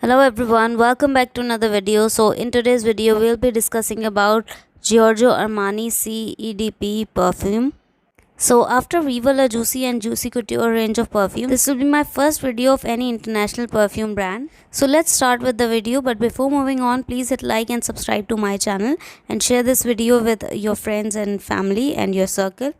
Hello everyone, welcome back to another video. So in today's video we'll be discussing about Giorgio Armani Si EDP Perfume. So after Viva La Juicy and Juicy Couture range of perfume, this will be my first video of any international perfume brand. So let's start with the video, but before moving on, please hit like and subscribe to my channel and share this video with your friends and family and your circle.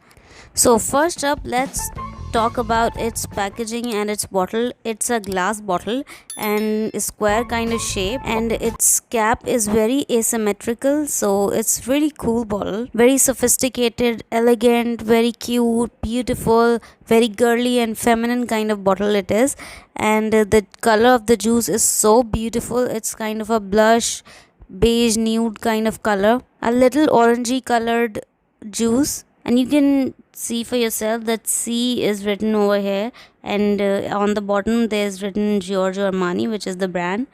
So first up, let's talk about its packaging and its bottle. It's a glass bottle and a square kind of shape, and its cap is very asymmetrical, so it's really cool bottle, very sophisticated, elegant, very cute, beautiful, very girly and feminine kind of bottle it is. And the color of the juice is so beautiful. It's kind of a blush beige nude kind of color, a little orangey colored juice, and you can see for yourself that C is written over here, and on the bottom there's written Giorgio Armani, which is the brand.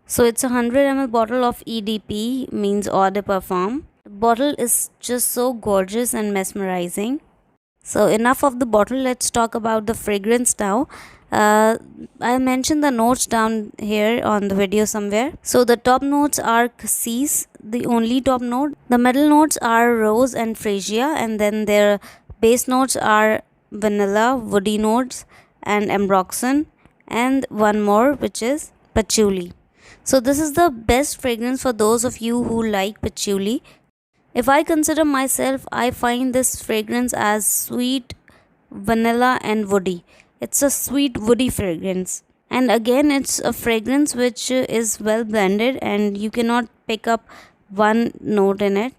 So it's a 100 ml bottle of EDP, means Eau De Parfum. The bottle is just so gorgeous and mesmerizing. So enough of the bottle, let's talk about the fragrance now. I'll mention the notes down here on the video somewhere. So the top notes are cassis, the only top note. The middle notes are rose and freesia, and then their base notes are vanilla, woody notes, and ambroxan, and one more, which is patchouli. So this is the best fragrance for those of you who like patchouli. If I consider myself, I find this fragrance as sweet, vanilla and woody. It's a sweet woody fragrance, and again it's a fragrance which is well blended and you cannot pick up one note in it.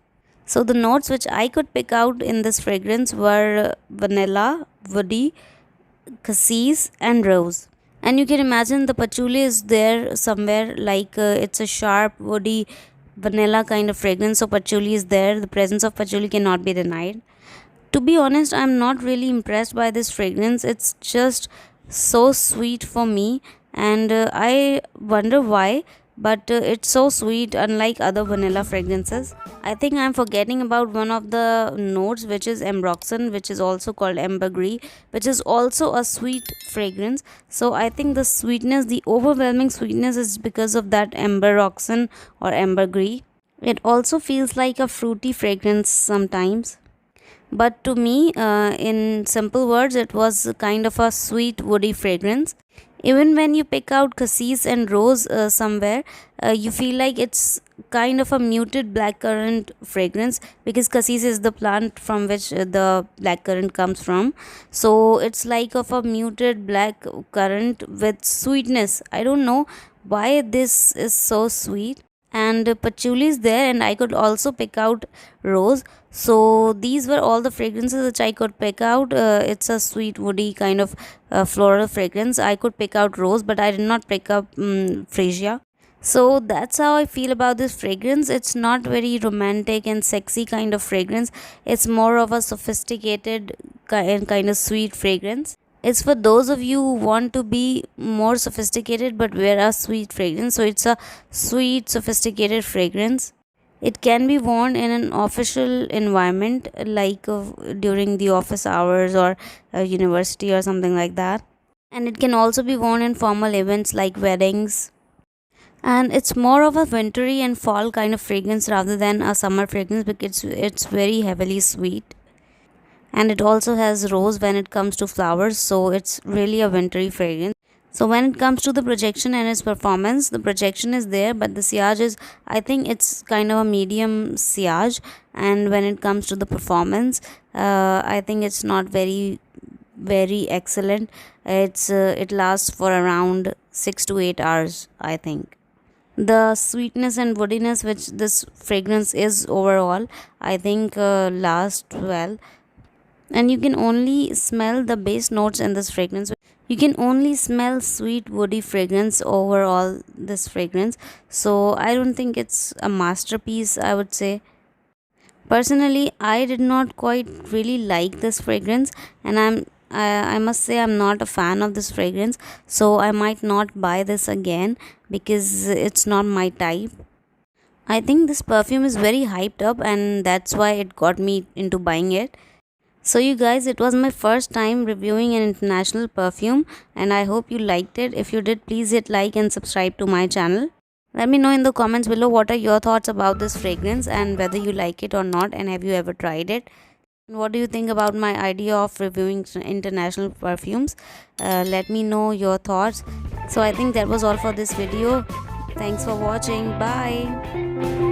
So the notes which I could pick out in this fragrance were vanilla, woody, cassis and rose. And you can imagine the patchouli is there somewhere, like it's a sharp woody vanilla kind of fragrance, so patchouli is there. The presence of patchouli cannot be denied. To be honest, I'm not really impressed by this fragrance. It's just so sweet for me, and I wonder why, but it's so sweet, unlike other vanilla fragrances. I think I'm forgetting about one of the notes, which is ambroxan, which is also called ambergris, which is also a sweet fragrance. So I think the sweetness, the overwhelming sweetness, is because of that ambroxan or ambergris. It also feels like a fruity fragrance sometimes. But to me, in simple words, it was kind of a sweet woody fragrance. Even when you pick out cassis and rose somewhere, you feel like it's kind of a muted blackcurrant fragrance, because cassis is the plant from which the blackcurrant comes from. So it's like of a muted blackcurrant with sweetness. I don't know why this is so sweet. And patchouli is there, and I could also pick out rose. So these were all the fragrances which I could pick out. It's a sweet woody kind of floral fragrance. I could pick out rose, but I did not pick up freesia. So that's how I feel about this fragrance. It's not very romantic and sexy kind of fragrance. It's more of a sophisticated kind of sweet fragrance. It's for those of you who want to be more sophisticated but wear a sweet fragrance. So it's a sweet, sophisticated fragrance. It can be worn in an official environment, like during the office hours or university or something like that. And it can also be worn in formal events like weddings. And it's more of a wintry and fall kind of fragrance rather than a summer fragrance, because it's very heavily sweet. And it also has rose when it comes to flowers, so it's really a wintry fragrance. So when it comes to the projection and its performance, the projection is there, but the sillage is, I think it's kind of a medium sillage. And when it comes to the performance, I think it's not very excellent. It lasts for around 6 to 8 hours, I think. The sweetness and woodiness which this fragrance is overall, I think lasts well. And you can only smell the base notes in this fragrance, You can only smell sweet woody fragrance overall this fragrance, so I don't think it's a masterpiece, I would say. Personally, I did not quite really like this fragrance, and I must say I'm not a fan of this fragrance, so I might not buy this again because it's not my type. I think this perfume is very hyped up, and that's why it got me into buying it. So you guys, it was my first time reviewing an international perfume, and I hope you liked it. If you did, please hit like and subscribe to my channel. Let me know in the comments below what are your thoughts about this fragrance and whether you like it or not, and have you ever tried it. And what do you think about my idea of reviewing international perfumes? Let me know your thoughts. So I think that was all for this video. Thanks for watching. Bye.